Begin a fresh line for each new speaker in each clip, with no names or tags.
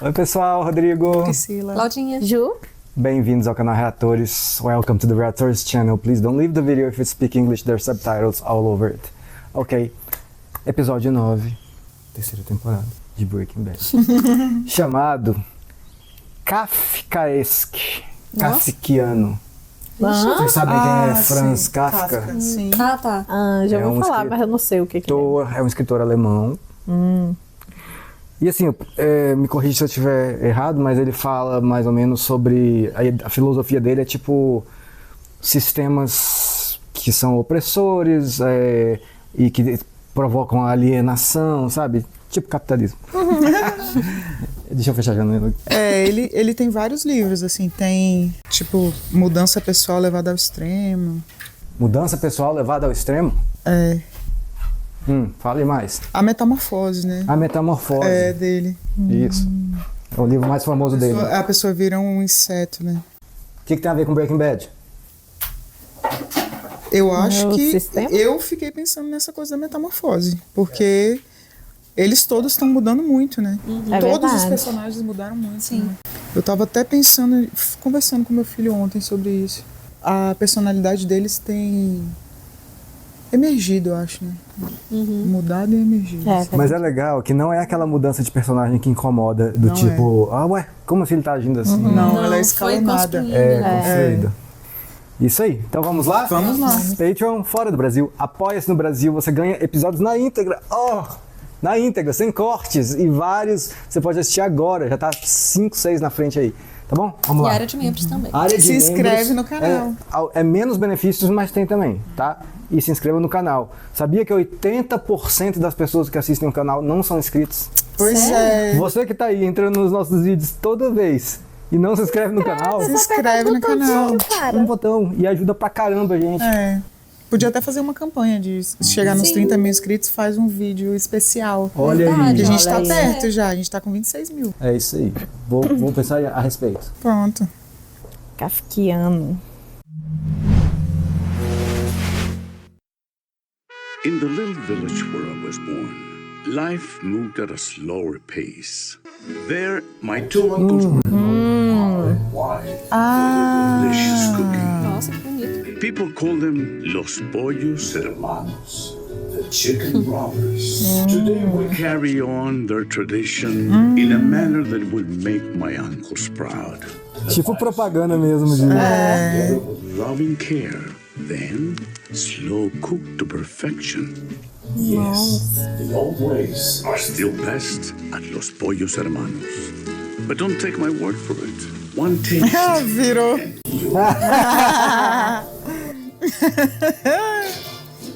Oi pessoal, Rodrigo.
Priscila.
Claudinha.
Ju?
Bem-vindos ao canal Reatores. Welcome to the Reators channel. Please don't leave the video if you speak English. There are subtitles all over it. Ok. Episódio 9, terceira temporada de Breaking Bad. Chamado Kafkaesque. Kafkiano. Vocês sabem quem é Franz Kafka?
Sim.
Ah, tá.
Já
É
vou
um
falar, mas eu não sei o que é.
É um escritor alemão. E assim, me corrija se eu estiver errado, mas ele fala mais ou menos sobre... A filosofia dele é tipo sistemas que são opressores e que provocam alienação, sabe? Tipo capitalismo. Deixa eu fechar a janela.
Ele tem vários livros, assim, tem tipo Mudança Pessoal Levada ao Extremo.
Mudança pessoal levada ao extremo? Fale mais.
A Metamorfose, né?
A Metamorfose.
É dele.
Isso. É o livro mais famoso dele.
A pessoa vira um inseto, né?
O que tem a ver com Breaking Bad?
Eu acho que
sistema?
eu fiquei pensando nessa coisa da metamorfose, porque eles todos estão mudando muito, né?
É
Todos os
verdade.
personagens mudaram muito.
Sim.
Né? Eu tava até pensando, conversando com meu filho ontem sobre isso. A personalidade deles tem emergido, eu acho, né? Mudado e emergido.
Mas é legal que não é aquela mudança de personagem que incomoda, do
Não
tipo, ué, como assim ele tá agindo assim?
Não, ela é
foi
escalonada.
construído.
Construída. Isso aí. Então vamos lá?
Vamos lá.
Patreon fora do Brasil. Apoia-se no Brasil. Você ganha episódios na íntegra. Na íntegra, sem cortes. E vários. Você pode assistir agora. Já tá 5, 6 na frente aí. Tá bom? Vamos
E
lá.
área de membros também.
Área de
Se inscreve
membros
no canal.
É menos benefícios, mas tem também, tá? E se inscreva no canal. Sabia que 80% das pessoas que assistem o canal não são inscritos?
Pois
Sério?
é.
Você que tá aí entrando nos nossos vídeos toda vez e não se inscreve no canal,
Se inscreve no canal.
um botão e ajuda pra caramba, gente.
Podia até fazer uma campanha de chegar nos 30 mil inscritos, faz um vídeo especial.
Olha
Verdade.
aí.
Porque a gente tá
Olha aí.
perto já, a gente tá com 26 mil.
É isso aí. Vou pensar a respeito.
Pronto.
Kafkiano.
In the little village where I was born, life moved at a slower pace. There, my two uncles were known for delicious cooking.
Nossa, que bonito.
People call them Los Pollos Hermanos, the chicken robbers. Today we carry on their tradition in a manner that would make my uncles proud.
Tipo propaganda mesmo de.
With loving care, then slow cooked to perfection. Yes, the old ways are still best at Los Pollos Hermanos. But don't take my word for it. One taste.
Virou.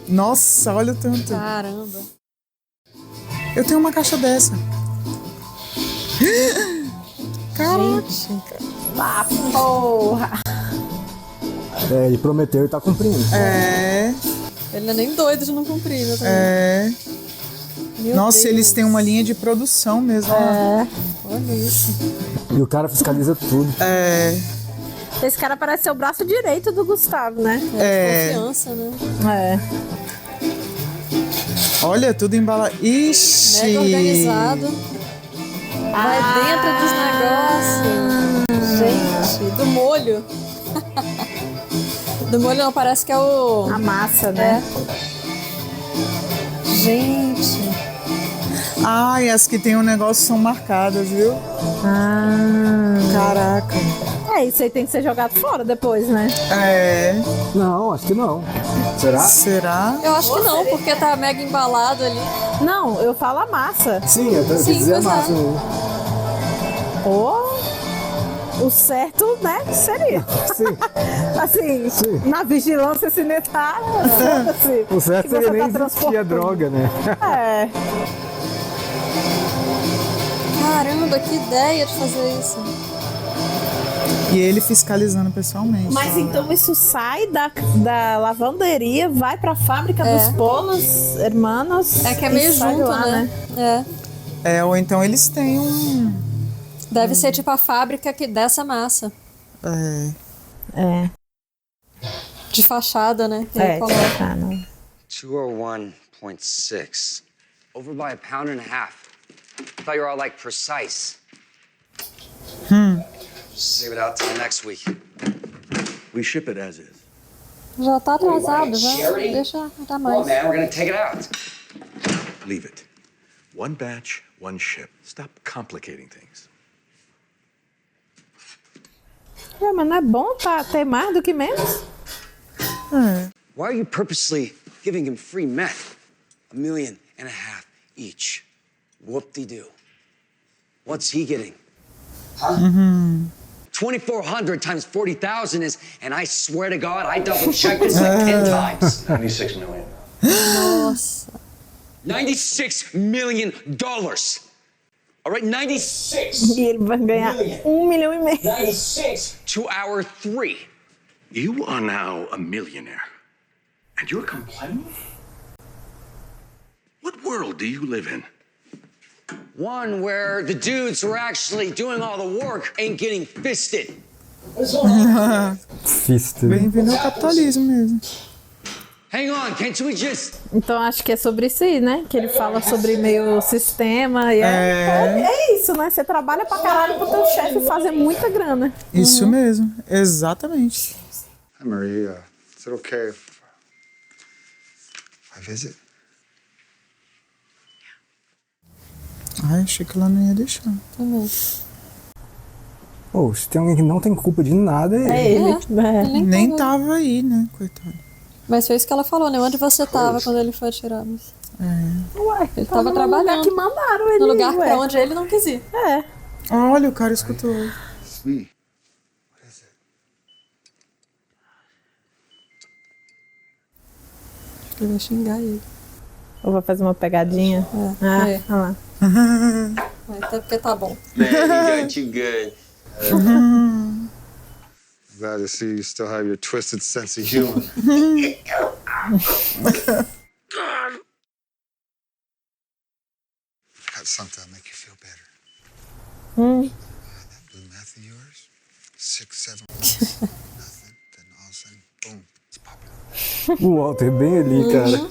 Nossa, olha o tanto.
Caramba.
Eu tenho uma caixa dessa. Caraca.
Ah, porra!
Ele prometeu e tá cumprindo.
Ele não é nem doido de não cumprir, né? também. Meu
Nossa,
Deus.
eles têm uma linha de produção mesmo.
Olha isso.
E o cara fiscaliza tudo.
Esse cara parece ser o braço direito do Gustavo, né?
Confiança, né?
Olha, tudo embalado. Ixi!
Mega organizado. Vai dentro dos negócios. Gente, do molho. Do molho não, parece que é o...
A massa, né?
Gente.
Ai, as que tem um negócio são marcadas, viu? Caraca.
Isso aí tem que ser jogado fora depois, né?
Não, acho que não. Será?
Será?
Eu acho que não, porque tá mega embalado ali.
Não, eu falo a massa.
Sim, eu
Sim,
dizer
pois é.
massa.
O certo, né, seria.
Sim.
Assim, na vigilância sanitária. Assim,
O certo
que você
seria nem
tá
existir a
transportando.
droga, né?
Caramba, que ideia de fazer isso.
E ele fiscalizando pessoalmente.
Mas então isso sai da lavanderia, vai pra fábrica dos polos hermanos.
É que é meio
e sai
junto,
lá,
né?
Ou então eles têm um...
Deve ser tipo a fábrica dessa massa. De fachada, né? Que ele coloca.
Fachada.
201.6. Over by a pound and a half. I thought you were all like precise. Save it out till next week.
We ship it as is.
Já tá atrasado, já.
Sherry?
Deixa dar
Come on,
mais.
man, we're gonna take it out.
Leave it. One batch, one ship. Stop complicating things.
Mas não é bom ter mais do que menos?
Why are you purposely giving him free meth? $1.5 million each. Whoop-de-doo. What's he getting? Huh? 2,400 times 40,000 is, and I swear to God, I double-checked this like 10 times.
96 million.
Nossa.
$96 million. All right, 96.
E ele vai ganhar 1,5 milhão.
96 to our 3.
You are now a millionaire. And you're complaining? What world do you live in?
One where the dudes who are actually doing all the work ain't getting fisted.
Fisted.
Bem-vindo ao capitalismo mesmo.
Hang on, can't we just...
Então acho que é sobre isso aí, né? Que ele fala sobre meio sistema. E é isso, né? Você trabalha pra caralho pro teu chefe fazer muita grana.
Isso mesmo, exatamente.
Hi, Marie. Is it okay if I visit?
Ai, achei que ela não ia deixar.
Também.
Se tem alguém que não tem culpa de nada, é ele.
Ele
Nem tava aí, né, coitado.
Mas foi isso que ela falou, né? Onde você tava quando ele foi atirar? Mas...
Ué,
Ele tava
no
trabalhando.
lugar que mandaram ele.
No lugar
ué.
pra onde ele não quis ir.
É.
Olha, o cara escutou.
Sweet. What is it?
Acho que ele vai xingar ele.
Ou vai fazer uma pegadinha.
É.
Olha lá.
Até porque tá bom.
Man, he got you good.
Glad to see you still have your twisted sense of humor. I got something to make you feel better. That blue meth of yours, 6, 7 months, nothing. Then all of a sudden, boom, it's popping.
O Walter bem ali, cara.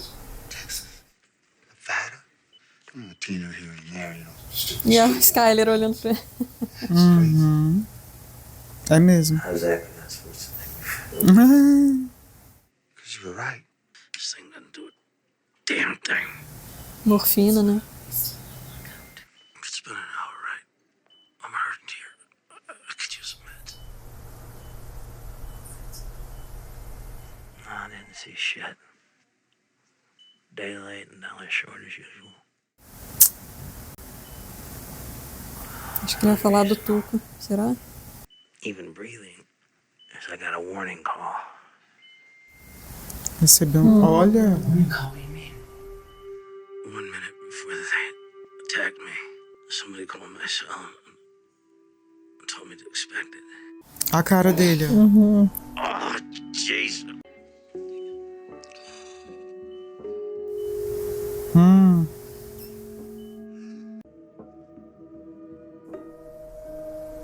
Texas, Nevada. Tina here and there, you know.
E a Skyler olhando pra ele.
É mesmo.
How's that supposed to make me feel?
Because you were right.
This thing doesn't do a damn thing.
Morfina, né?
It's been an hour, right? I'm hurting here. I could use some meds. I didn't see shit. Daylight and dollar short as usual.
Acho que ele vai falar do Tuco. Será?
Even breathing as I got a warning call.
Recebeu um. Olha.
Call me mean. 1 minute before they attacked me, somebody called my cell and told me to expect it.
A cara dele, ó.
Oh, Jesus.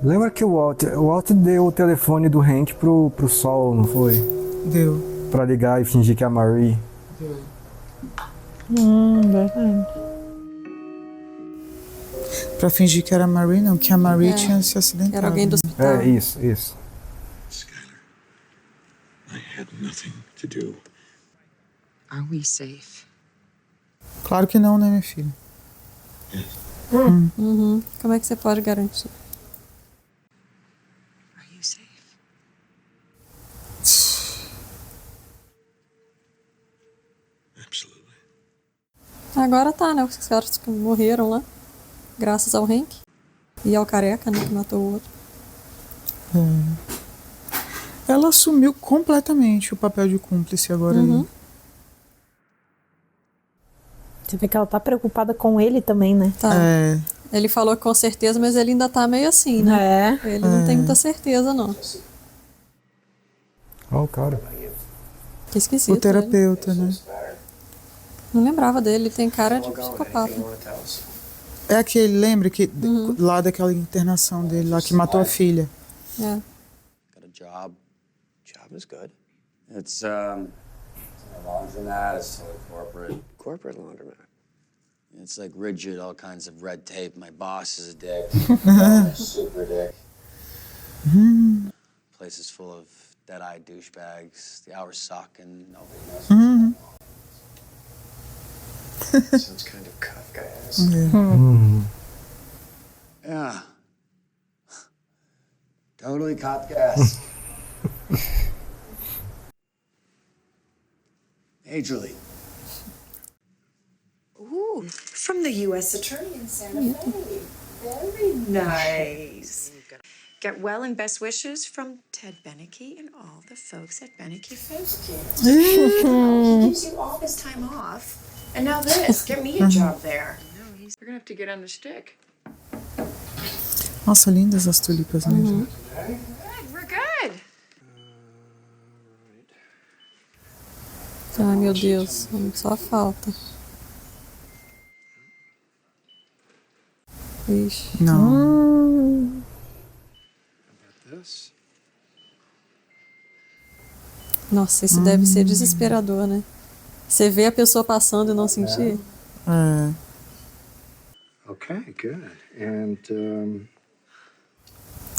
Lembra que o Walter deu o telefone do Hank pro Sol, não foi?
Deu.
Pra ligar e fingir que é a Marie.
Verdade.
Pra fingir que era a Marie, não, que a Marie tinha se acidentado.
Era alguém do hospital.
É, isso.
Skyler, I had nothing to do.
Are we safe?
Claro que não, né, minha filha?
Como é que você pode garantir?
Are you safe?
Absolutely.
Agora tá, né? Os caras que morreram lá. Graças ao Hank. E ao Careca, né? Que matou o outro.
Ela assumiu completamente o papel de cúmplice agora. Ali.
Você vê que ela tá preocupada com ele também, né?
Tá.
É.
Ele falou que com certeza, mas ele ainda tá meio assim, né?
É.
Ele não tem muita certeza, não.
Ó, o cara.
Que esquisito.
O terapeuta, né?
Não lembrava dele, ele tem cara de psicopata.
É aquele, lembra que lá daquela internação dele, lá que matou a filha.
É.
Got a job. Job is good. It's a laundromat. It's totally corporate.
Corporate laundromat.
It's like rigid, all kinds of red tape. My boss is a dick. Super dick. Place is full of dead-eyed douchebags. The hours suck and nobody knows.
Sounds kind of Kafkaesque.
Yeah. Totally Kafkaesque. Majorly.
Ooh, from the U.S. Attorney in Santa Fe. Very nice. Get well and best wishes from Ted Beneke and all the folks at Beneke Face Care. He gives you all this time off. And now this. Get me a job there. You're gonna have to get on the stick.
Nossa, lindas as tulipas mesmo.
Good, we're good.
Ai, meu Deus, só falta. Ixi.
Não.
This.
Nossa, isso deve ser desesperador, né? Você vê a pessoa passando e não sentir?
É.
Okay, good. And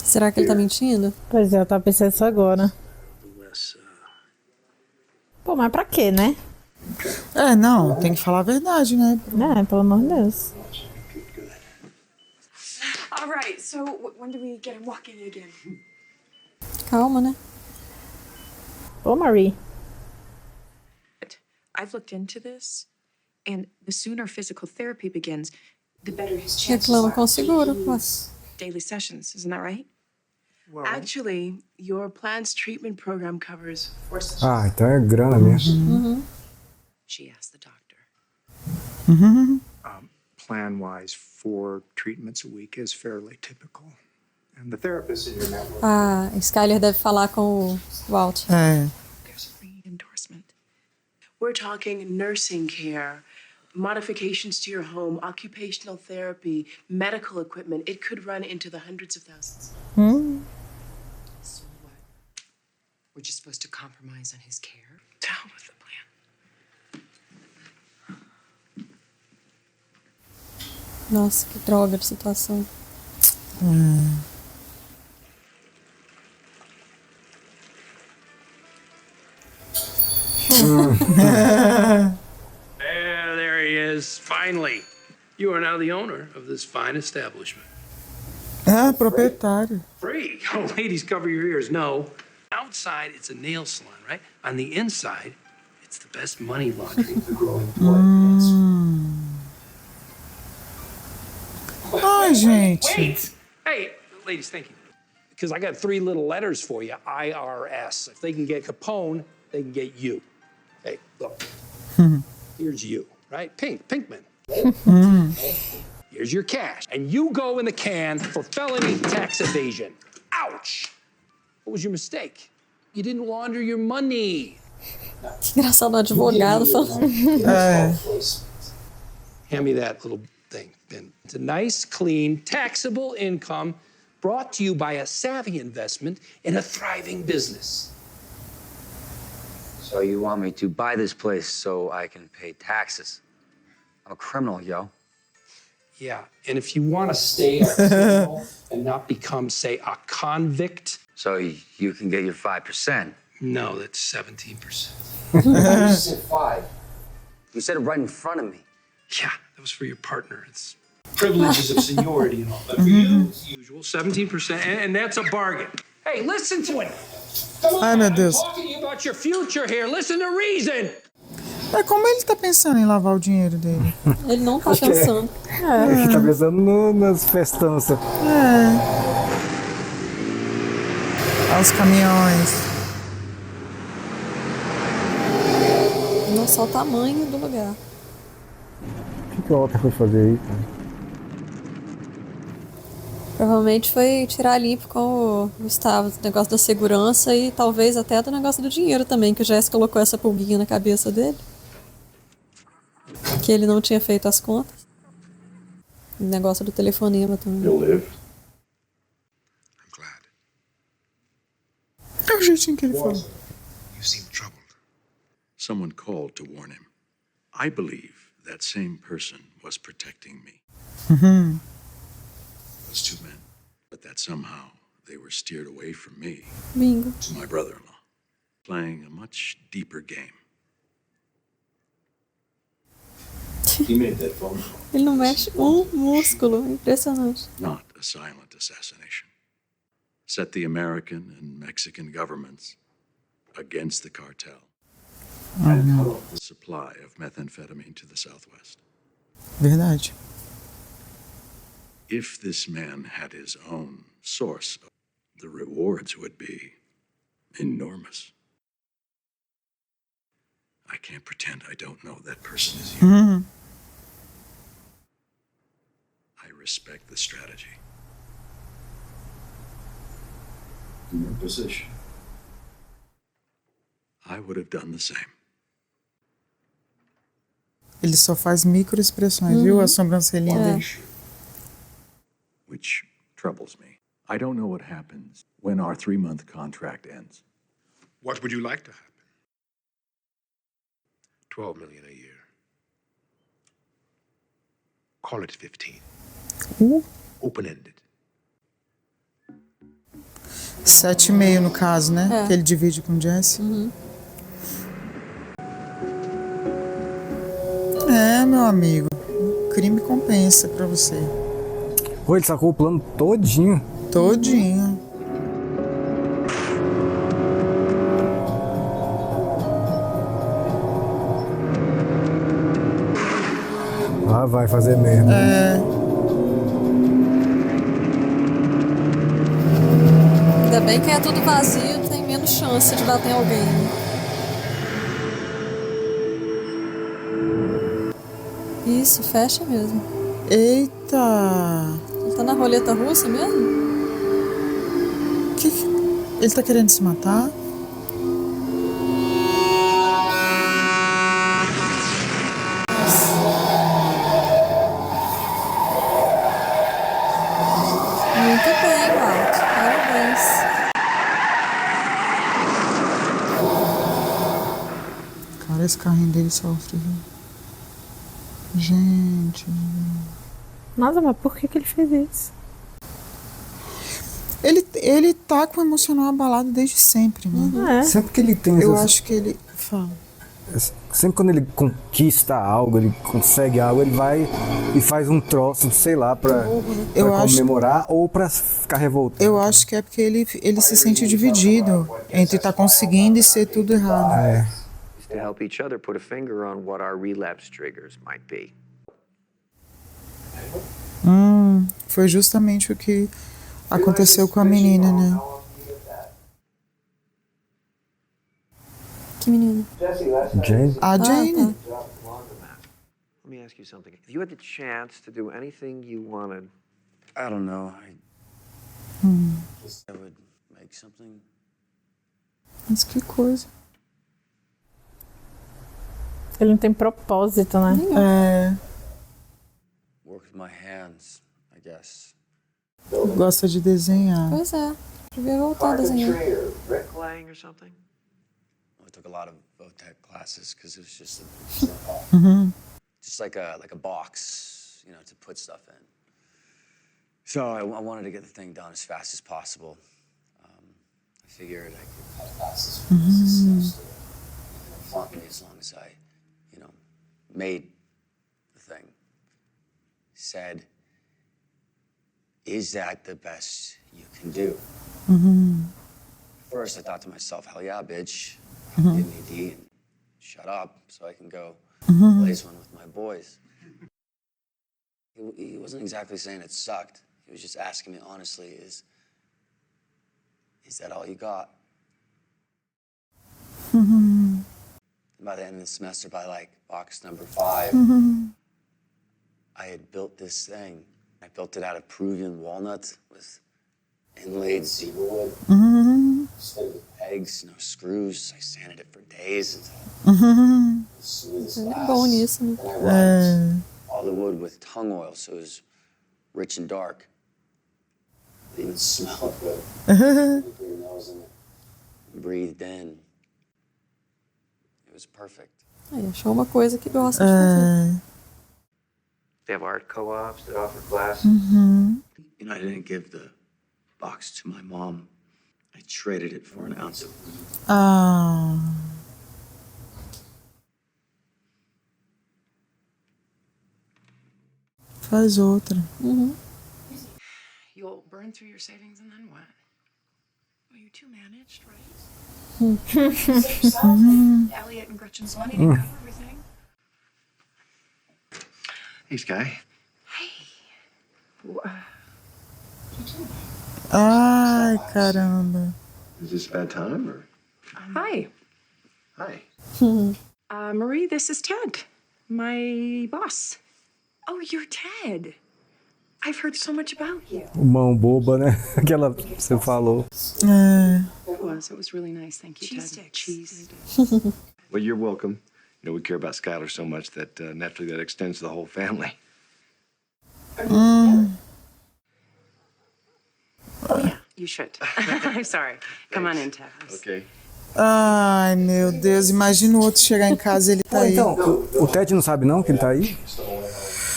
Será que ele tá mentindo?
Pois é, eu tava pensando isso agora. Pô, mas pra quê, né?
É, não, tem que falar a verdade, né?
É, pelo amor de Deus.
All right, so when do we get him walking again?
Calma, né?
Ô, Marie.
I've looked into this, and the sooner physical therapy begins, the better his chances
Reclama
are
com o seguro. Ué.
daily sessions. Isn't that right?
Actually, your plan's treatment program covers 4 sessions.
Ah, então é grana mesmo.
She asked the doctor.
Plan-wise, 4 treatments a week is fairly typical. And the therapist in your network...
A Skyler deve falar com o Walt.
É.
There's a re-endorsement.
We're talking nursing care, modifications to your home, occupational therapy, medical equipment. It could run into the hundreds of thousands.
So what? We're just supposed to compromise on his care?
Down with the plan.
Nossa, que droga de situação.
There he is, finally. You are now the owner of this fine establishment.
É, proprietário.
Free. Oh, ladies, cover your ears. No. Outside, it's a nail salon, right? On the inside, it's the best money laundry of the growing
Ai, gente.
Wait! Hey, ladies, thank you. Because I got 3 little letters for you, IRS. If they can get Capone, they can get you. Hey, look. Here's you, right? Pinkman. Here's your cash. And you go in the can for felony tax evasion. Ouch! What was your mistake? You didn't launder your money.
Que engraçado, o advogado falando.
Hand me that little thing, Ben. It's a nice, clean, taxable income brought to you by a savvy investment in a thriving business.
So you want me to buy this place so I can pay taxes? I'm a criminal, yo.
Yeah, and if you want to stay a criminal and not become, say, a convict.
So you can get your 5%.
No, that's 17%.
You said 5. You said it right in front of me.
Yeah, that was for your partner. It's privileges of seniority and all. But for you, it's usual, 17%, and that's a bargain. Hey, listen to it. Come
Ai,
on,
meu
I'm
Deus.
talking to you about your future here. Listen to reason.
É como ele tá pensando em lavar o dinheiro dele.
Ele não tá pensando.
Ele tá pensando nas festanças.
Olha os caminhões.
Não só o tamanho do lugar.
O que o Walter foi fazer aí, cara?
Provavelmente foi tirar limpo com o Gustavo, o negócio da segurança e talvez até do negócio do dinheiro também, que o Jess colocou essa pulguinha na cabeça dele. Que ele não tinha feito as contas. O negócio do telefonema também.
live.
É o jeitinho que ele falou.
You seem troubled.
Someone called to warn him. I believe that same person was protecting me.
Uhum.
Those two men. But that somehow they were steered away from me
Bingo.
to my brother-in-law, playing a much deeper game. He made that phone call.
Ele não mexe músculo. Impressionante.
Not a silent assassination. Set the American and Mexican governments against the cartel. And cut off the supply of methamphetamine to the Southwest.
Verdade.
If this man had his own source, the rewards would be enormous. I can't pretend I don't know that person is you.
Uhum.
I respect the strategy. In your position, I would have done the same.
Ele só faz microexpressões, viu? A sobrancelhinha dele.
Which troubles me. I don't know what happens when our 3-month contract ends.
What would you like to happen? $12 million a year. Call it 15. Open-ended.
7,5 no caso, né?
É.
Que ele divide com o Jesse.
Uhum.
É, meu amigo. O crime compensa pra você.
Pô, ele sacou o plano todinho.
Todinho.
Ah, vai fazer mesmo.
É.
Ainda bem que é tudo vazio, tem menos chance de bater em alguém. Isso, fecha mesmo.
Eita!
Ele tá na roleta russa mesmo?
Ele tá querendo se matar?
Muito bem, Walt. Parabéns.
Cara, esse carrinho dele sofre, viu? Gente.
Nossa, mas por que ele fez isso?
Ele tá com o emocional abalado desde sempre, né?
É.
Sempre que ele tem
Eu
essas-
acho que ele. Fala.
Sempre quando ele conquista algo, ele consegue algo, ele vai e faz um troço, sei lá, pra
Eu acho-
comemorar ou pra ficar revoltado.
Eu acho que é porque ele se sente dividido entre estar conseguindo e ser tudo errado.
É.
To help each other put a finger on what our relapse triggers might be.
Foi justamente o que aconteceu com a menina, né?
Que menina?
Jane?
A Jane.
Let me ask you something. If you had the chance to do anything you wanted,
I don't know. I would make something.
Mas que coisa.
Ele não tem propósito, né?
É,
Work with my hands, I guess.
gosta de desenhar.
Pois é. Devia voltar a desenhar.
bricklaying or something?
I took a lot of VOTEC classes because it was just
Uhum.
just like a box, you know, to put stuff in. So I wanted to get the thing done as fast as possible. I figured I could cut classes for this stuff, so flunk me as long as I, you know, made the thing. He said, "Is that the best you can do?" First, I thought to myself, "Hell yeah, bitch! Give me a D and shut up so I can go blaze one with my boys." He wasn't exactly saying it sucked. He was just asking me honestly, is that all you got? And by the end of the semester, by like box number 5, I had built this thing. I built it out of Peruvian walnut with inlaid zebra wood. Just fitted with pegs, no screws. I sanded it for days until as smooth as
Ele é
glass.
bom nisso, né?
And I rubbed all the wood with tongue oil, so it was rich and dark. It even smelled good. You put your nose in it, breathed in. was perfect.
Aí achou uma coisa que gosta de fazer.
They have art co-ops that offer classes.
You know, I didn't give the box to my mom. I traded it for an ounce of
Ah. Faz outra.
You'll burn through your savings and then what? Well, you two managed, right? Elliot and Gretchen's money to cover everything.
Hey, Sky.
Ai, caramba.
Is this a bad time or?
Hi.
Hi.
Marie, this is Ted, my boss. Oh, you're Ted. I've heard so much about you.
Mão boba, né? Aquela que você falou.
It was really nice. Thank you, Ted. Cheese.
Well, you're welcome. You know, we care about Skylar so much that naturally that extends to the whole family.
You should. I'm sorry. Come on in, Ted.
Okay.
Ai, meu Deus. Imagina o outro chegar em casa e ele tá aí.
Então, o Ted não sabe não que ele tá aí?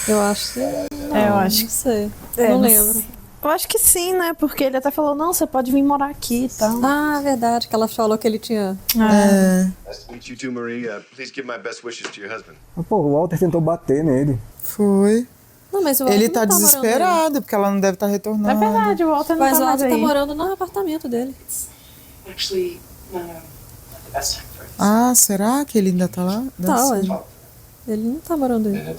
Eu acho que...
Eu acho
Não sei.
É,
Não lembro.
Eu acho que sim, né? Porque ele até falou, não, você pode vir morar aqui e tal.
Ah, verdade, que ela falou que ele tinha...
Nice to meet you too, Marie. Please give my best wishes to your husband.
Pô, o Walter tentou bater nele.
Foi.
Não, mas o
Ele
Walter
tá
não tá morando
desesperado, porque ela não deve estar retornando.
É verdade, o Walter
aí.
não
Mas
tá
o
mais
Walter tá
aí.
morando no apartamento dele.
Actually, not the best time for it.
Ah, será que ele ainda tá lá? Deve
Tá,
ser.
ué. Ele não tá morando aí.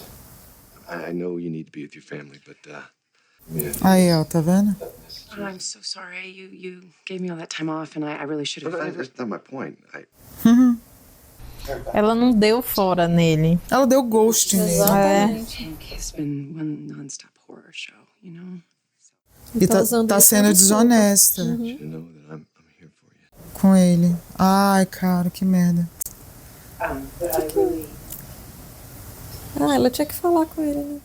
I know you need to be with your family, but
Aí, ó, tá vendo?
Oh, I'm so sorry. You gave me all that time off, and I really should have.
that's not my point.
Ela não deu fora nele.
Ela deu ghost nele.
Exatamente.
It's been one non-stop horror show, you know?
E tá sendo desonesta
You know that I'm here for you.
com ele. Ai, cara, que merda.
But I really.
Ah, ela tinha que falar com ele, né?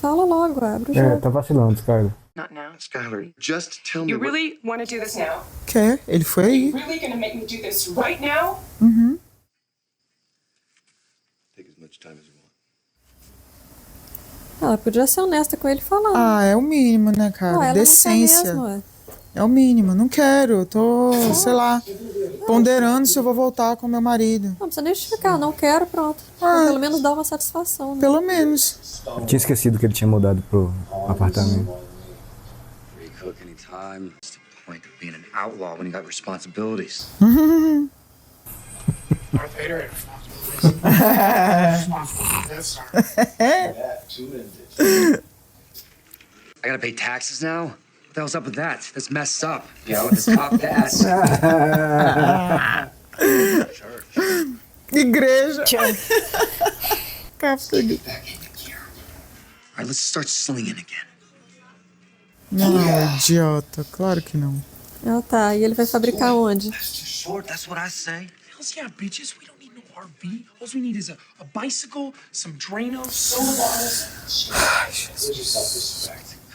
Fala logo, abre o jogo.
Tá vacilando, Skylar.
Not now.
Skylar, just tell me
You
what...
really want to do this now?
Quer? Ele foi aí.
Really gonna make me do this right now?
Take as much time as you want.
Ela podia ser honesta com ele falando.
Ah, é o mínimo, né, cara?
Ela
Decência.
não quer mesmo,
É o mínimo. Não quero. Eu tô, sei lá, ponderando se eu vou voltar com meu marido.
Não precisa nem justificar, não quero, pronto. Pelo menos dá uma satisfação, né?
Pelo menos.
Eu tinha esquecido que ele tinha mudado pro apartamento.
Free cook anytime. What's the point of being an outlaw when you got responsibilities?
Darth Vader had responsibilities.
I gotta pay taxes now? What the hell's up with that? That's messed up. You know, this cop ass.
Igreja.
All right, let's start slinging again.
Não, idiota. Claro que não.
Ah, tá. E ele vai fabricar onde?
Short, that's what I say.
Hells yeah, bitches. We don't need no RV. All we need is a bicycle, some Drano, soda bottles.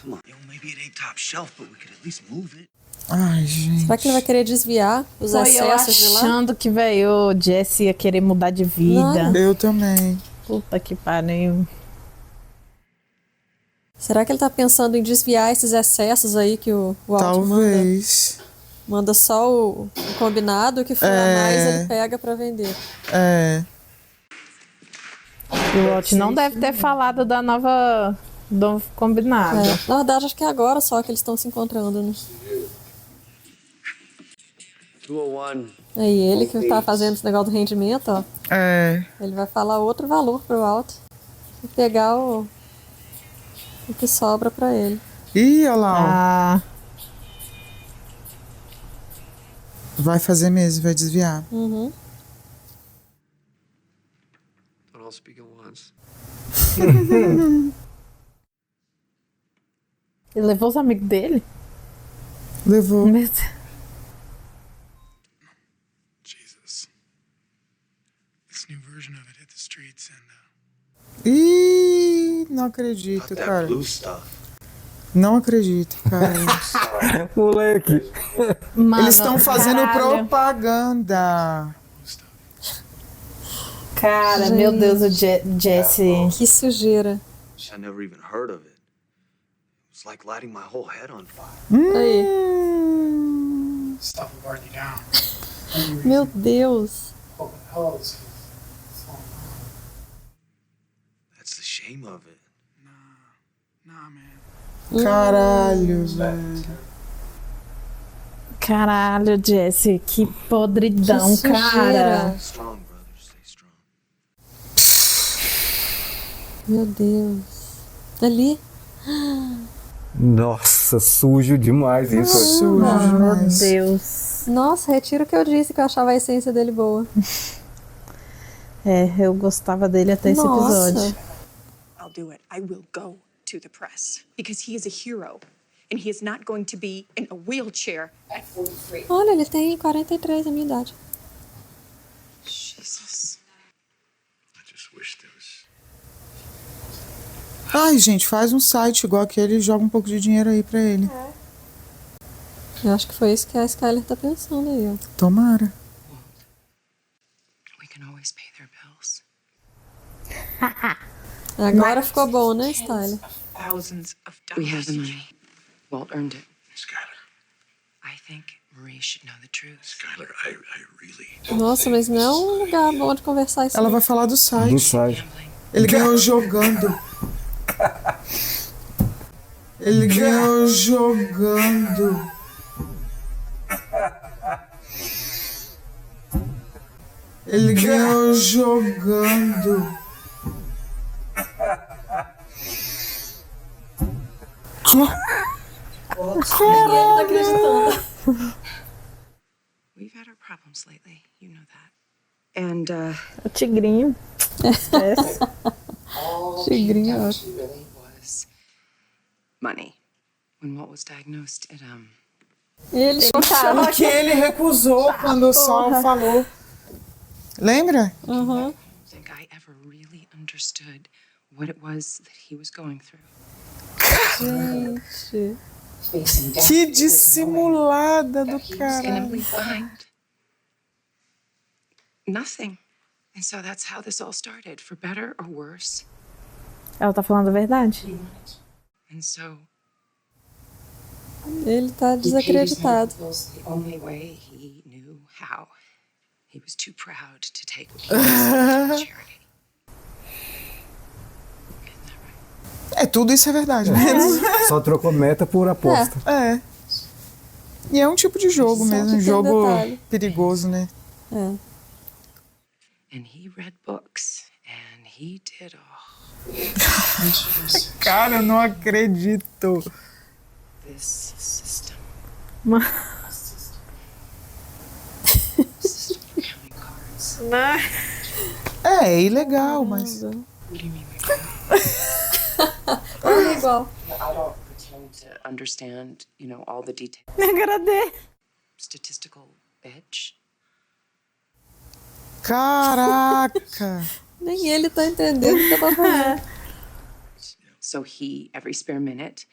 Come on. You know, maybe it ain't top shelf, but we could at least move it.
Ai, gente.
Será que ele vai querer desviar os
Foi eu
acessos de lá?
achando que, velho, o Jesse ia querer mudar de vida.
Não.
Eu também.
Puta que pariu.
Será que ele tá pensando em desviar esses excessos aí que o Walt
Talvez.
manda só o combinado, que for a mais ele pega pra vender.
É.
E o Walt não deve ter falado da nova... do combinado.
É. Na verdade, acho que é agora só que eles estão se encontrando, né?
201.
Aí ele que tá fazendo esse negócio do rendimento, ó.
É.
Ele vai falar outro valor pro Walt e pegar o que sobra pra ele.
Ih, olha lá, ó.
Ah,
Vai fazer mesmo, vai desviar.
Uhum.
Don't all speak at once.
ele levou os amigos dele?
Levou.
Meu Deus.
Jesus. This new version of it hit the streets and
Ih, não acredito, cara.
Blue stuff.
Não acredito, cara.
Moleque.
Mano,
Eles estão fazendo
caralho.
propaganda.
Cara, meu Deus, o Jesse.
Que sujeira.
I never even heard of it. It's like lighting my whole head on fire.
Aí.
Stuff will burn you down.
Meu Deus.
What the hell is
That's the shame of it.
Nah, man.
Caralho, velho.
Caralho, Jesse, que podridão,
Que sujeira.
cara.
Strong, brother. Stay strong.
Meu Deus. Ali.
Nossa, sujo demais isso.
Sujo
Meu
demais.
Deus.
Nossa, retiro o que eu disse, que eu achava a essência dele boa.
É, eu gostava dele até esse
Nossa.
episódio.
I'll do it. I will go to the press because he is a hero and he is not going to be in a wheelchair at 43.
Olha, ele tem 43, a minha idade.
Jesus.
I just wish there was.
Ai, gente, faz um site igual aquele e joga um pouco de dinheiro aí pra ele.
Eu acho que foi isso que a Skyler tá pensando aí, ó.
Tomara.
We can always pay their bills.
Agora ficou bom, né, Skyler?
Thousands of dollars. We have the money. Walt earned it.
Skylar.
I think Marie should know the truth.
Skylar, I really.
Nossa, mas não é um lugar bom de conversar isso.
Ela
não.
vai falar do site.
Do site.
Ele ganhou jogando. Ele ganhou jogando. Ele ganhou jogando.
Ninguém tá acreditando.
We've had our problems lately. You know that.
And
O tigrinho. Esquece.
All
Tigrinho,
came down
ó.
to really was money. When Walt was diagnosed,
Ele chocado.
Que ele recusou quando o Sol falou. Lembra?
Uhum.
I don't think I ever really understood what it was that he was going through.
Gente.
Facing death
Que dissimulada do
that he was gonna
caralho.
leave behind. Nothing. And so that's how this all started, for better or worse.
Ela tá falando a verdade?
And so
Ele tá
he paid his medical
desacreditado.
bills the only way he knew how. He was too proud to take what he was to charity.
É, tudo isso é verdade mesmo.
Só trocou meta por aposta.
É. E é um tipo de jogo
Só
mesmo,
que
um
tem
jogo
detalhe.
perigoso, né?
É.
And he read books, and he did all
Cara, eu não acredito.
this system. Counting cards.
É ilegal, mas.
What do you mean?
Olha igual.
I don't pretend to understand, all the details.
Me agradei.
Statistical bitch.
Caraca!
Nem ele tá entendendo o que eu tô falando.
So every spare minute,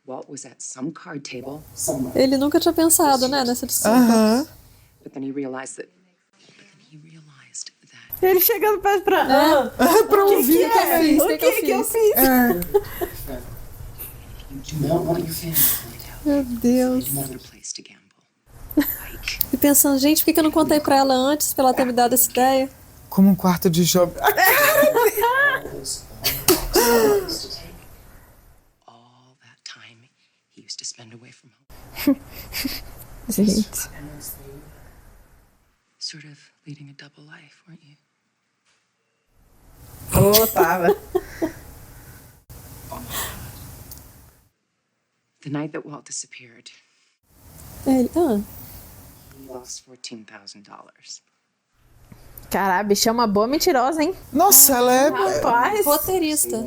Walt was at some card table somewhere.
Ele nunca tinha pensado, né, nessa discussão.
Aham.
But then he realized that.
Ele chegando perto pra...
Pra ouvir.
O que eu fiz?
O que eu fiz?
É.
You do not want your family to find out.
Meu Deus.
Another place to gamble.
E pensando, gente, por que eu não contei pra ela antes, pra ela ter me dado essa ideia?
Como um quarto de jogo.
All that time he used to spend away from home.
Gente.
Sort of leading a double life, weren't you?
Oh, tava.
The night that Walt disappeared,
Ele,
he lost $14,000.
Caralho, a bicha é uma boa mentirosa, hein?
Nossa, ela é.
Rapaz.
roteirista.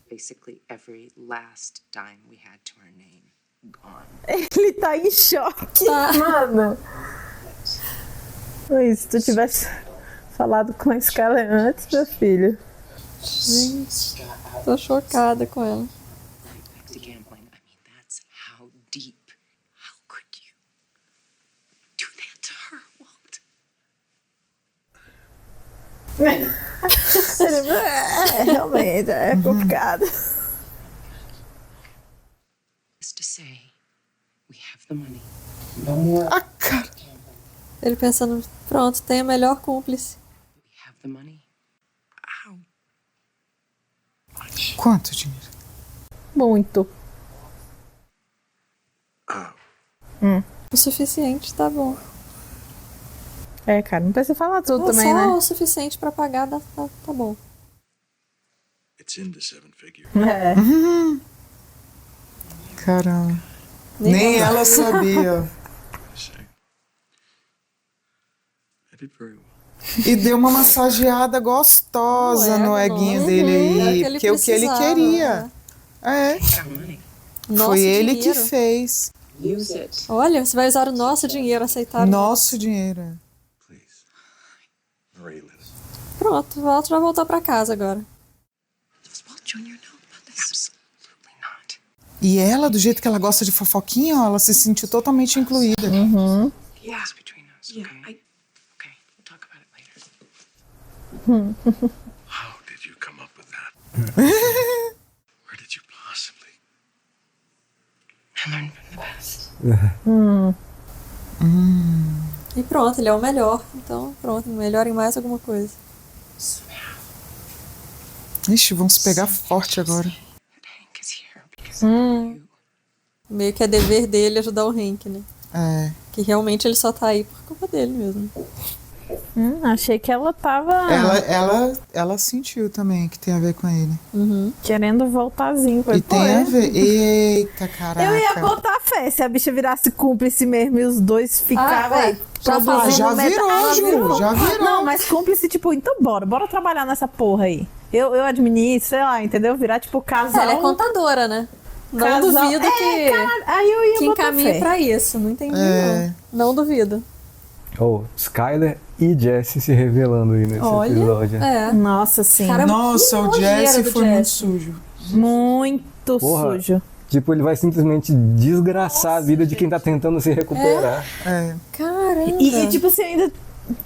Basically every last dime we had to our name gone.
Ele tá em choque,
Tá.
mano. Oi, se tu tivesse falado com a escala antes, meu filho.
Gente, tô chocada com ela.
Back to gambling. I mean, that's how deep. How could you do that to her, Walt?
Realmente, é complicado.
To say, we have the money. No more.
Ah, cara.
Ele pensando, pronto, tem a melhor cúmplice.
We have the money.
Quanto dinheiro?
Muito.
O suficiente, tá bom.
É, cara, não precisa falar tudo também,
só
né?
o suficiente pra pagar, tá bom.
It's in the seven figure.
É.
Caramba. Nem ela sabia.
I did very well.
E deu uma massageada gostosa no eguinho dele aí.
Era o que ele
Porque é o que ele
precisava,
queria.
Nosso
Foi ele que
dinheiro.
fez.
Use it.
Olha, você vai usar o nosso dinheiro, aceitar o
Nosso dinheiro.
Marie lives.
Pronto, o Walter vai voltar pra casa agora.
Does Walt Jr. know about this? Absolutely not.
E ela, do jeito que ela gosta de fofoquinha, ó, ela se sentiu totalmente incluída.
Yeah. It's between us, okay? Okay, we'll talk about it later.
How did you come up with that? Where did you possibly?
I learned from the best.
E pronto, ele é o melhor. Então, pronto, melhor em mais alguma coisa.
Ixi, vão se pegar forte agora.
Hank is here because of you.
Meio que é dever dele ajudar o Hank, né?
É.
Que realmente ele só tá aí por culpa dele mesmo.
Achei que ela tava
Ela sentiu também que tem a ver com ele.
querendo voltarzinho.
E tem a ver. Eita, caraca.
Eu ia botar fé se a bicha virasse cúmplice mesmo e os dois ficavam.
já virou, Ju, já virou.
Não, mas cúmplice, tipo, então bora trabalhar nessa porra aí. Eu administro, sei lá, entendeu? Virar tipo casal.
Ela é contadora, né? Não
Casal.
duvido que,
Cara, aí eu ia
que
botar
encaminhe
fé.
pra isso. Não entendi, não duvido.
Oh, Skyler e Jesse se revelando aí nesse episódio.
Nossa, sim.
Caramba,
Nossa,
que
o
nojeira
Jesse
do
foi muito
Jesse.
sujo.
Muito
Porra.
sujo.
Tipo, ele vai simplesmente desgraçar a vida de quem tá tentando se recuperar.
Caramba.
E tipo assim, eu ainda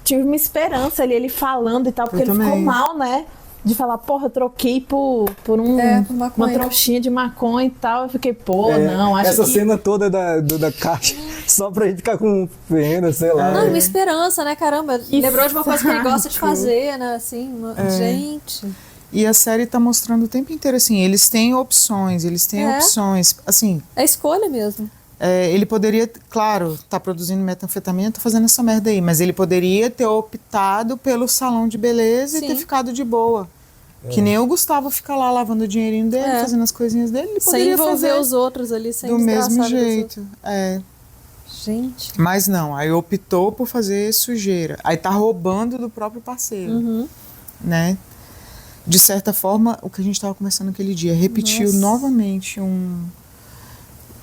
tive uma esperança ali, ele falando e tal, porque
Eu
ele ficou
também.
mal, né? De falar, porra, eu troquei por
por
uma
maconha.
trouxinha de maconha e tal. Eu fiquei, pô, não, acho
Essa
que...
cena toda da caixa, só pra gente ficar com pena, sei lá.
Não, uma esperança, né? Caramba, lembrou de uma coisa que ele gosta de
Exato.
fazer, né? Assim, gente.
E a série tá mostrando o tempo inteiro assim, eles têm opções, assim,
É escolha mesmo.
ele poderia, claro, tá produzindo metanfetamina, tá fazendo essa merda aí, mas ele poderia ter optado pelo salão de beleza
Sim.
e ter ficado de boa. Que nem o Gustavo fica lá lavando o dinheirinho dele, fazendo as coisinhas dele, ele
Sem
poderia
envolver
fazer
os outros ali, sem
do
desgraçar
mesmo
a vida dos
jeito.
Gente.
Mas não, aí optou por fazer sujeira. Aí tá roubando do próprio parceiro, né? De certa forma, o que a gente estava conversando aquele dia, repetiu novamente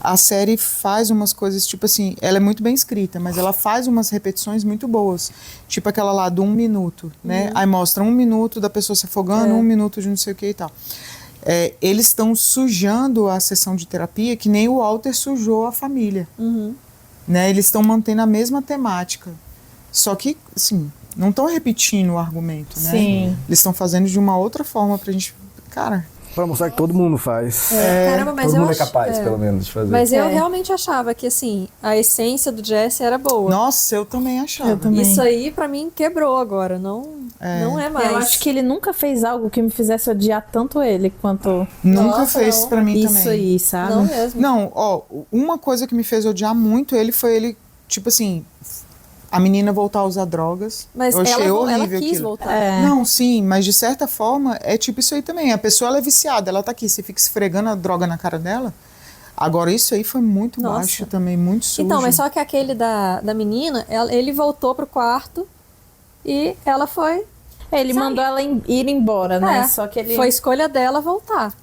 A série faz umas coisas, tipo assim, ela é muito bem escrita, mas ela faz umas repetições muito boas. Tipo aquela lá do 1 minuto, né? Aí mostra 1 minuto da pessoa se afogando, 1 minuto de não sei o que e tal. Eles estão sujando a sessão de terapia que nem o Walter sujou a família. Né? Eles estão mantendo a mesma temática. Só que, assim, não estão repetindo o argumento, né?
Sim.
Eles estão fazendo de uma outra forma pra gente... Cara...
Pra mostrar que todo mundo faz.
Caramba, mas
todo
eu
mundo é
ach-
capaz, pelo menos, de fazer.
Mas eu realmente achava que, assim, a essência do Jesse era boa.
Nossa, eu também achava.
Isso aí, pra mim, quebrou agora. Não é mais.
Eu acho que ele nunca fez algo que me fizesse odiar tanto ele quanto...
Nunca fez pra mim
isso
também.
aí, sabe?
Não mesmo.
Não, ó, uma coisa que me fez odiar muito ele foi ele, tipo assim, a menina voltar a usar drogas.
Mas
eu achei
ela
horrível
quis
aquilo.
voltar.
Não, sim, mas de certa forma é tipo isso aí também. A pessoa ela é viciada, ela tá aqui, você fica esfregando a droga na cara dela. Agora isso aí foi muito
Nossa.
baixo também, muito sujo.
Então, mas só que aquele da menina, ele voltou pro quarto e ela foi...
Ele mandou ela ir embora, né? Só que ele...
Foi escolha dela voltar.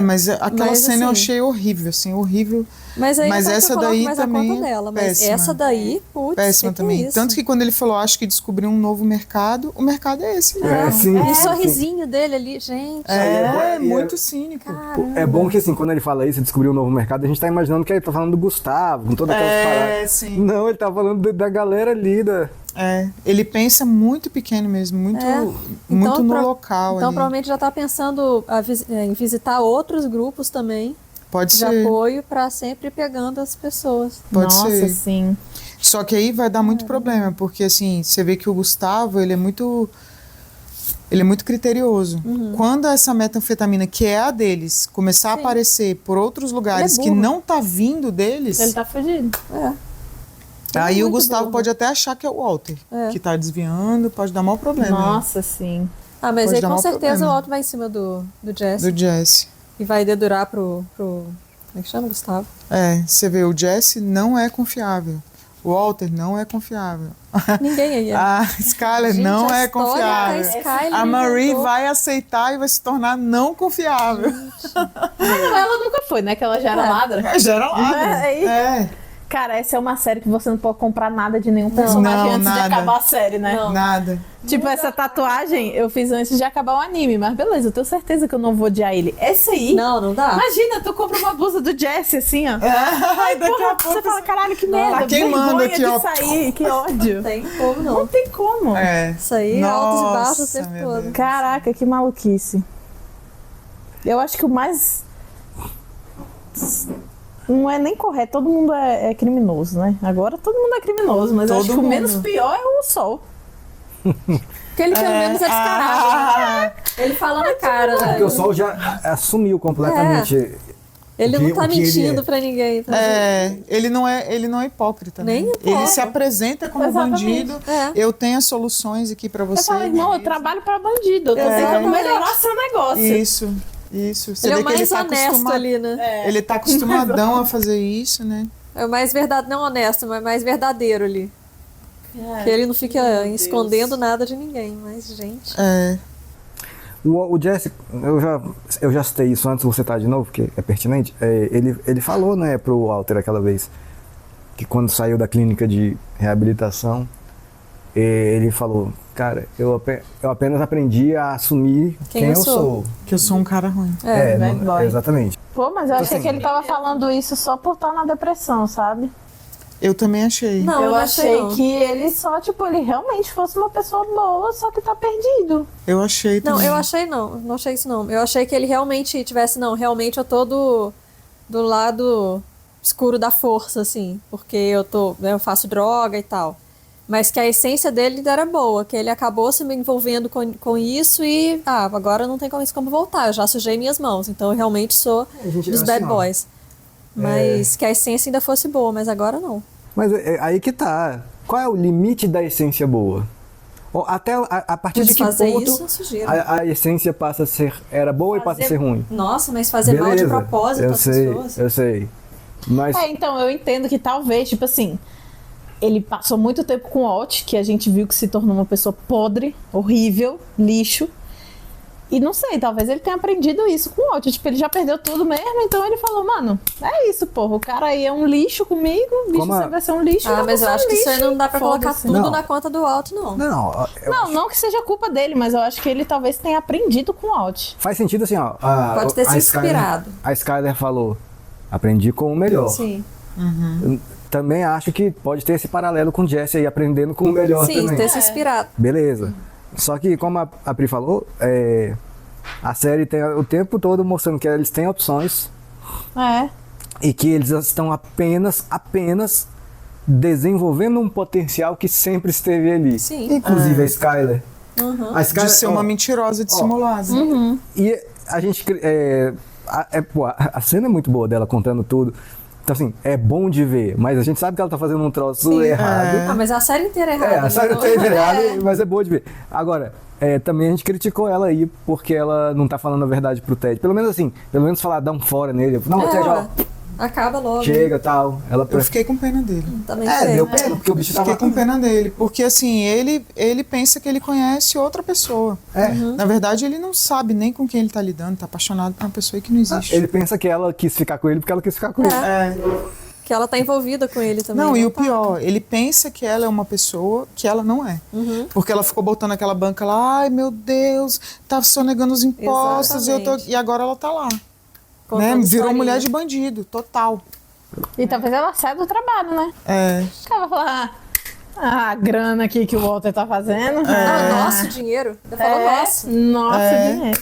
Mas aquela
Mas,
cena eu
assim,
achei horrível, assim, horrível.
Mas aí
Mas
só que
essa
eu coloco
daí
mais a
também
conta dela. Mas
péssima.
essa daí, putz,
Péssima
que
também.
é isso?
Tanto que quando ele falou, acho que descobriu um novo mercado, o mercado é esse mesmo.
sim.
E o sorrisinho dele ali, gente.
Muito cínico.
É bom que, assim, quando ele fala isso, descobriu um novo mercado, a gente tá imaginando que ele tá falando do Gustavo, com todas aquelas paradas.
Sim.
Não, ele tá falando da galera ali,
Ele pensa muito pequeno mesmo, muito
Então,
no local.
Então,
ali.
provavelmente já está pensando em visitar outros grupos também.
Pode
de
ser.
apoio para sempre ir pegando as pessoas.
Pode
Nossa,
ser.
sim.
Só que aí vai dar muito problema, porque assim, você vê que o Gustavo, ele é muito criterioso. Quando essa metanfetamina, que é a deles, começar a aparecer por outros lugares que não tá vindo deles...
Ele tá fugindo.
Aí o Gustavo pode até achar que é o Walter, que tá desviando, pode dar maior problema.
Nossa, sim.
Ah, mas
Pode
aí
dar
com
maior
certeza
problema.
o Walter vai em cima do Jesse.
Do Jesse.
E vai dedurar pro... Como é que chama, Gustavo?
Você vê, o Jesse não é confiável. O Walter não é confiável.
Ninguém aí.
A Skyler
Gente,
não
a
é
história
confiável.
da Skyler
A Marie
inventou.
vai aceitar e vai se tornar não confiável.
Ela nunca foi, né? Que ela já era ladra.
Já era ladra.
Cara, essa é uma série que você não pode comprar nada de nenhum personagem antes de acabar a série, né?
Nada.
Tipo, essa tatuagem eu fiz antes de acabar o anime, mas beleza, eu tenho certeza que eu não vou odiar ele. Essa aí...
Não dá.
Imagina, tu compra uma blusa do Jesse, assim, ó.
Ai, daqui
porra,
a pouco
você fala, caralho, que merda.
Tá queimando
vergonha
aqui, ó.
de sair, que ódio.
Não tem como, não.
Não tem como.
Isso aí é altos e baixos o tempo todo.
Caraca, que maluquice. Eu acho que o mais... Não é nem correto, todo mundo é criminoso, né? Agora todo mundo é criminoso, mas eu acho que o menos pior é o Sol.
Porque ele pelo menos é descarado. Né? Ele fala na cara, né?
Porque o Sol já assumiu completamente.
Ele não tá
o que ele
mentindo
é.
pra ninguém.
Ele não é hipócrita.
Nem
né?
hipócrita.
Ele se apresenta como bandido. Eu tenho as soluções aqui pra você.
Eu falo, irmão, eu trabalho pra bandido. Eu tô tentando melhorar seu negócio.
Isso. Você
Ele é
vê
o
que
mais
tá
honesto ali, né?
Ele tá acostumadão a fazer isso, né?
É o mais verdade, não honesto, mas mais verdadeiro ali. Que ele não fica escondendo nada de ninguém, mas, gente.
O Jesse, eu já citei isso antes, vou citar de novo, porque é pertinente. Ele falou, né, pro Walter aquela vez, que quando saiu da clínica de reabilitação, ele falou, cara, eu apenas aprendi a assumir quem eu sou.
Que eu sou um cara ruim.
Bad boy.
Exatamente.
Pô, mas eu achei
assim,
que ele tava falando isso só por estar na depressão, sabe?
Eu também achei.
Não, eu achei
não.
que ele só, tipo, ele realmente fosse uma pessoa boa, só que tá perdido.
Eu achei também.
Não, eu achei não achei isso não. Eu achei que ele realmente tivesse, realmente eu tô do lado escuro da força, assim, porque eu faço droga e tal. Mas que a essência dele era boa, que ele acabou se envolvendo com isso e, agora não tem como voltar, eu já sujei minhas mãos, então eu realmente sou dos bad boys. Mas que a essência ainda fosse boa, mas agora não.
Mas aí que tá. Qual é o limite da essência boa? Até a partir de que
fazer
ponto
isso, sujeira.
a essência passa a ser... Era boa e passa a ser ruim?
Nossa, mas fazer mal de propósito às pessoas.
Eu sei. Mas...
então, eu entendo que talvez, tipo assim, ele passou muito tempo com o Walt, que a gente viu que se tornou uma pessoa podre, horrível, lixo. E não sei, talvez ele tenha aprendido isso com o Walt. Tipo, ele já perdeu tudo mesmo, então ele falou, mano, é isso, porra. O cara aí é um lixo comigo, o bicho sempre vai ser um lixo.
Mas eu acho que isso aí não dá pra colocar tudo na conta do Walt, não.
Não,
que seja culpa dele, mas eu acho que ele talvez tenha aprendido com o Walt.
Faz sentido assim, ó.
Pode ter se inspirado.
A Skyler falou, aprendi com o melhor.
Sim.
Eu também acho que pode ter esse paralelo com o Jesse aí, aprendendo com o melhor também.
Sim, ter se inspirado.
Beleza. Só que, como a Pri falou, a série tem o tempo todo mostrando que eles têm opções e que eles estão apenas desenvolvendo um potencial que sempre esteve ali.
Sim.
Inclusive a Skyler. A Skyler
de ser uma mentirosa dissimulada.
E a gente... a cena é muito boa dela contando tudo. Então, assim, é bom de ver, mas a gente sabe que ela tá fazendo um troço errado.
Mas a série inteira é errada.
A série inteira é errada, mas é boa de ver. Agora, também a gente criticou ela aí, porque ela não tá falando a verdade pro Ted. Pelo menos assim, dá um fora nele. Não, o Ted,
acaba logo.
Chega e tal.
Eu fiquei com pena dele.
Também
deu pena, porque o bicho tava...
Fiquei com pena dele, porque assim, ele pensa que ele conhece outra pessoa. Na verdade, ele não sabe nem com quem ele tá lidando, tá apaixonado por uma pessoa que não existe.
Ele pensa que ela quis ficar com ele porque ela quis ficar com ele.
Que ela tá envolvida com ele também.
Não, e o pior, ele pensa que ela é uma pessoa que ela não é. Porque ela ficou botando aquela banca lá, ai meu Deus, tá sonegando os impostos e agora ela tá lá. Né? Virou mulher de bandido, total.
E talvez ela saia do trabalho, né? O cara vai falar, A grana aqui que o Walter tá fazendo.
Nosso dinheiro. Ainda falou nosso.
Nosso dinheiro.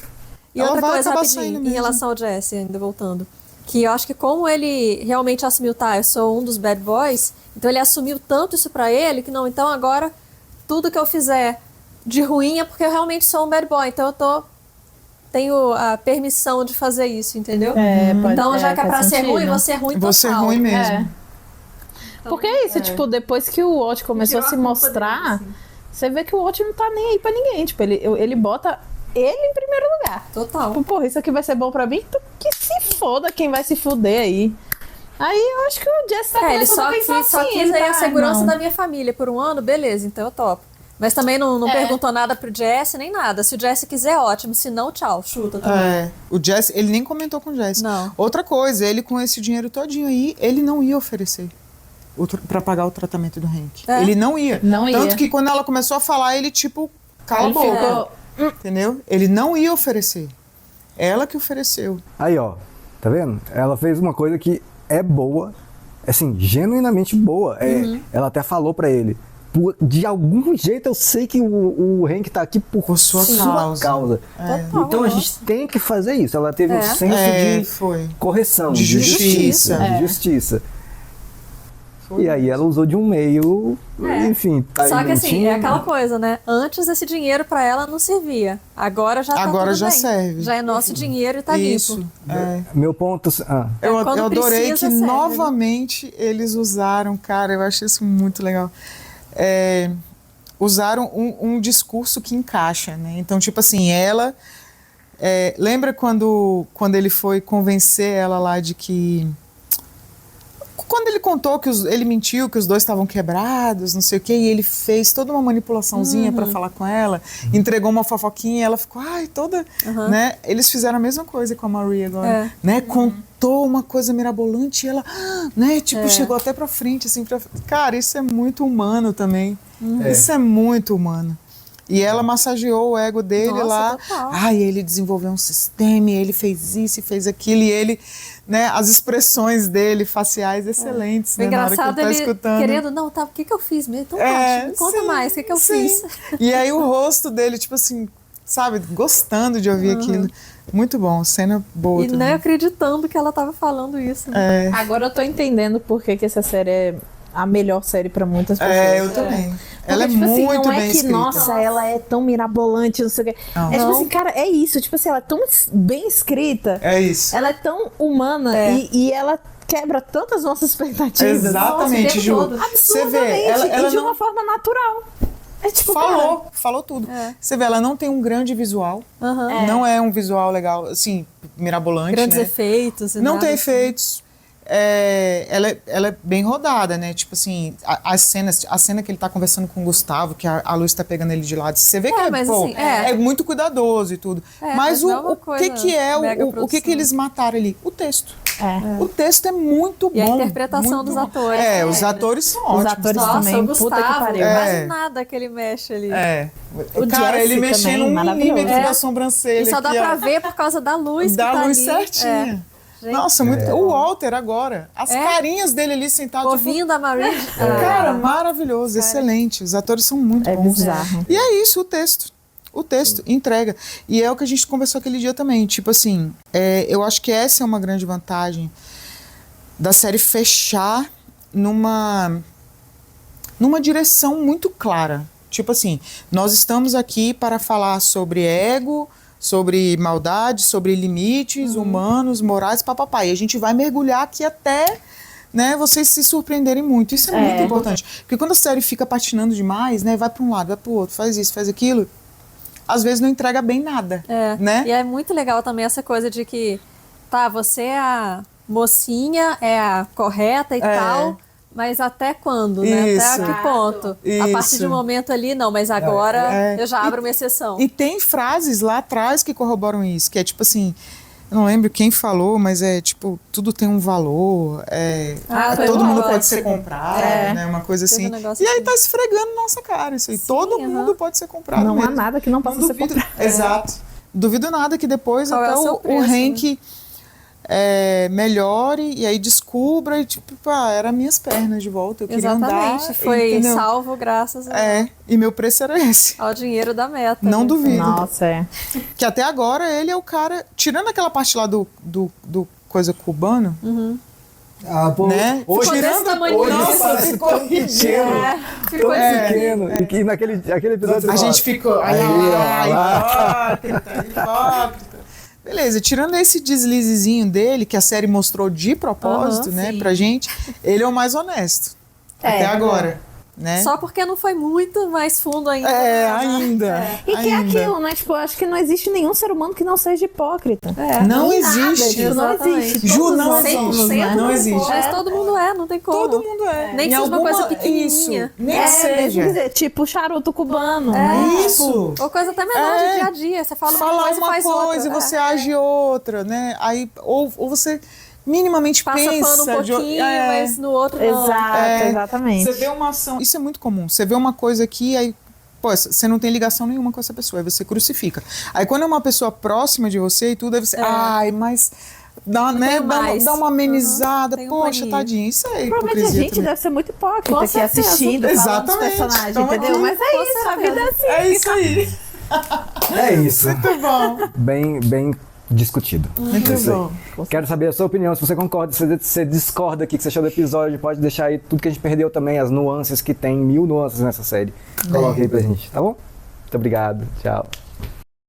E outra coisa rapidinho, em relação ao Jesse, ainda voltando. Que eu acho que como ele realmente assumiu, eu sou um dos bad boys, então ele assumiu tanto isso pra ele, que não, então agora tudo que eu fizer de ruim é porque eu realmente sou um bad boy, então eu tenho a permissão de fazer isso, entendeu? Então já que é pra ser ruim, vou ser ruim total.
Vou ser ruim mesmo.
Porque é isso, tipo, depois que o Walt começou a se mostrar, você vê que o Walt não tá nem aí pra ninguém. Tipo, ele bota ele em primeiro lugar.
Total.
Tipo, porra, isso aqui vai ser bom pra mim? Então que se foda quem vai se fuder aí. Aí eu acho que o Jesse tá começando a pensar
só
assim,
quis aí a segurança
não.
da minha família por um ano, beleza, então eu topo. Mas também não perguntou nada pro Jesse, nem nada. Se o Jesse quiser, ótimo. Se não, tchau, chuta também.
O Jesse, ele nem comentou com o Jesse.
Não.
Outra coisa, ele com esse dinheiro todinho aí, ele não ia oferecer pra pagar o tratamento do Hank. Ele não ia. Tanto que quando ela começou a falar, ele tipo, cala a boca. Entendeu? Ele não ia oferecer. Ela que ofereceu.
Aí, ó, tá vendo? Ela fez uma coisa que é boa, assim, genuinamente boa. Ela até falou pra ele, de algum jeito eu sei que o Hank tá aqui por sua causa. Então a gente tem que fazer isso. Ela teve um senso de correção, de justiça. De justiça. E aí ela usou de um meio, enfim, tá.
Só que assim, é aquela coisa, né? Antes esse dinheiro pra ela não servia. Agora já tá
Agora
tudo
já
bem.
serve.
Já é nosso dinheiro e tá limpo.
Meu ponto...
Eu adorei
precisa,
que
serve.
novamente eles usaram, cara, eu achei isso muito legal. Usaram um discurso que encaixa, né? Então, tipo assim, ela... lembra quando ele foi convencer ela lá de que... Quando ele contou que ele mentiu, que os dois estavam quebrados, não sei o quê, e ele fez toda uma manipulaçãozinha pra falar com ela, entregou uma fofoquinha e ela ficou, toda... Né? Eles fizeram a mesma coisa com a Marie agora, né? Contou uma coisa mirabolante e ela, né? Tipo, chegou até pra frente, assim, Cara, isso é muito humano também. Isso é muito humano. E ela massageou o ego dele lá.
Total.
Ele desenvolveu um sistema, e ele fez isso e fez aquilo, e ele, né, as expressões dele, faciais, excelentes, né, na hora que ele tá escutando.
Querendo, não, tá, o que eu fiz mesmo? Então, me conta mais, o que eu fiz?
E aí o rosto dele, tipo assim, sabe, gostando de ouvir aquilo. Muito bom, cena boa
E
também.
nem acreditando que ela tava falando isso.
Né?
Agora eu tô entendendo por que essa série é a melhor série pra muitas pessoas.
Eu também.
Porque,
ela é
tipo assim,
muito
não é
bem
que,
escrita.
nossa, ela é tão mirabolante, não sei o quê.
Não.
É tipo assim, cara, é isso. Tipo assim, ela é tão bem escrita.
É isso.
Ela é tão humana e ela quebra tantas nossas expectativas.
Exatamente, Ju.
Absurdamente.
Você vê, ela
e de
não...
uma forma natural. É tipo,
falou tudo. Você vê, ela não tem um grande visual. Não é um visual legal, assim, mirabolante,
Grandes
né?
efeitos.
Não tem efeitos. Ela é bem rodada, né? Tipo assim, a cena que ele tá conversando com o Gustavo, que a luz tá pegando ele de lado, você vê que é muito cuidadoso e tudo. Mas o que eles mataram ali? O texto. O texto é muito bom.
E a interpretação dos atores.
Os atores são ótimos.
Os atores
Nossa,
também,
o Gustavo,
puta que pariu.
quase nada que ele mexe ali.
O cara, ele mexendo um milímetro da sobrancelha.
E só dá pra ver por causa da luz que tá
luz
ali.
certinha. Nossa, muito. O Walter agora. As carinhas dele ali sentado.
Ouvindo a Marie.
Cara, maravilhoso, excelente. Os atores são muito bons.
Bizarro.
E é isso, o texto. O texto entrega. E é o que a gente conversou aquele dia também. Tipo assim, eu acho que essa é uma grande vantagem da série fechar numa direção muito clara. Tipo assim, nós estamos aqui para falar sobre ego, sobre maldade, sobre limites humanos, morais, papapá. E a gente vai mergulhar aqui até, né, vocês se surpreenderem muito. Isso é muito importante. Porque quando a série fica patinando demais, né, vai para um lado, vai para o outro, faz isso, faz aquilo, às vezes não entrega bem nada, né?
E é muito legal também essa coisa de que, você é a mocinha, é a correta e tal, mas até quando, né?
Isso.
Até a que ponto? A partir de um momento ali, não, mas agora eu já abro uma exceção.
E tem frases lá atrás que corroboram isso, que é tipo assim, eu não lembro quem falou, mas é tipo, tudo tem um valor, todo mundo pode ser comprado, né? Uma coisa assim. E aí tá esfregando na nossa cara isso aí. Todo mundo pode ser comprado.
Não
mesmo.
há nada que não possa ser comprado.
Exato. Duvido nada que depois
Qual
até
é o seu
o
preço,
Hank... melhore e aí descubra e tipo, era minhas pernas de volta, eu queria andar.
Exatamente, foi
entendeu?
salvo graças
e meu preço era esse.
ao dinheiro da meta.
Não
né?
duvido.
Nossa,
Que até agora ele é o cara, tirando aquela parte lá do coisa cubano,
Ah, pô,
né?
hoje,
Ficou desse tamanho.
nossa, ficou tão pequeno.
Ficou
Tão pequeno. E naquele episódio...
A gente ficou...
Hipócrita.
Hipócrita. Beleza, tirando esse deslizezinho dele, que a série mostrou de propósito, né,
sim.
pra gente, ele é o mais honesto. Até agora, né?
Só porque não foi muito mais fundo ainda.
Ainda.
E que é aquilo, né? Tipo, eu acho que não existe nenhum ser humano que não seja hipócrita.
Não
Nada,
existe.
tipo, não existe.
Ju,
Todos
não
nós
existe.
somos, né?
Não existe.
Mas todo mundo é, não tem como.
Todo mundo é.
Nem que
Em
seja uma
alguma-
coisa pequenininha.
Isso, nem que seja.
mesmo dizer, tipo charuto cubano. né?
Isso.
Ou coisa até menor de dia a dia. Você fala uma coisa e faz outra.
e você age outra, né? Aí, ou você minimamente
Passa
pensa
pano um pouquinho, mas no outro não.
Exato, exatamente.
Você vê uma ação. Isso é muito comum. Você vê uma coisa aqui, aí. Pô, você não tem ligação nenhuma com essa pessoa, aí você crucifica. Aí quando é uma pessoa próxima de você e tudo, aí você. Ai, mas. Dá, né, dá uma amenizada.
Tem um
Poxa,
paninho.
tadinho. Isso aí.
Provavelmente a gente deve ser muito hipócrita
Com
aqui
certeza.
assistindo, falando dos
Exatamente.
personagens,
Tamo
entendeu?
aqui.
Mas
Com
é isso, a
certeza.
vida é assim.
É isso aí.
É isso.
Muito bom.
Bem discutido.
Muito
É isso aí.
bom.
Quero saber a sua opinião, se você concorda, se você discorda aqui, o que você achou do episódio, pode deixar aí tudo que a gente perdeu também, as nuances que tem, 1000 nuances nessa série. Coloque aí pra gente, tá bom? Muito obrigado, tchau.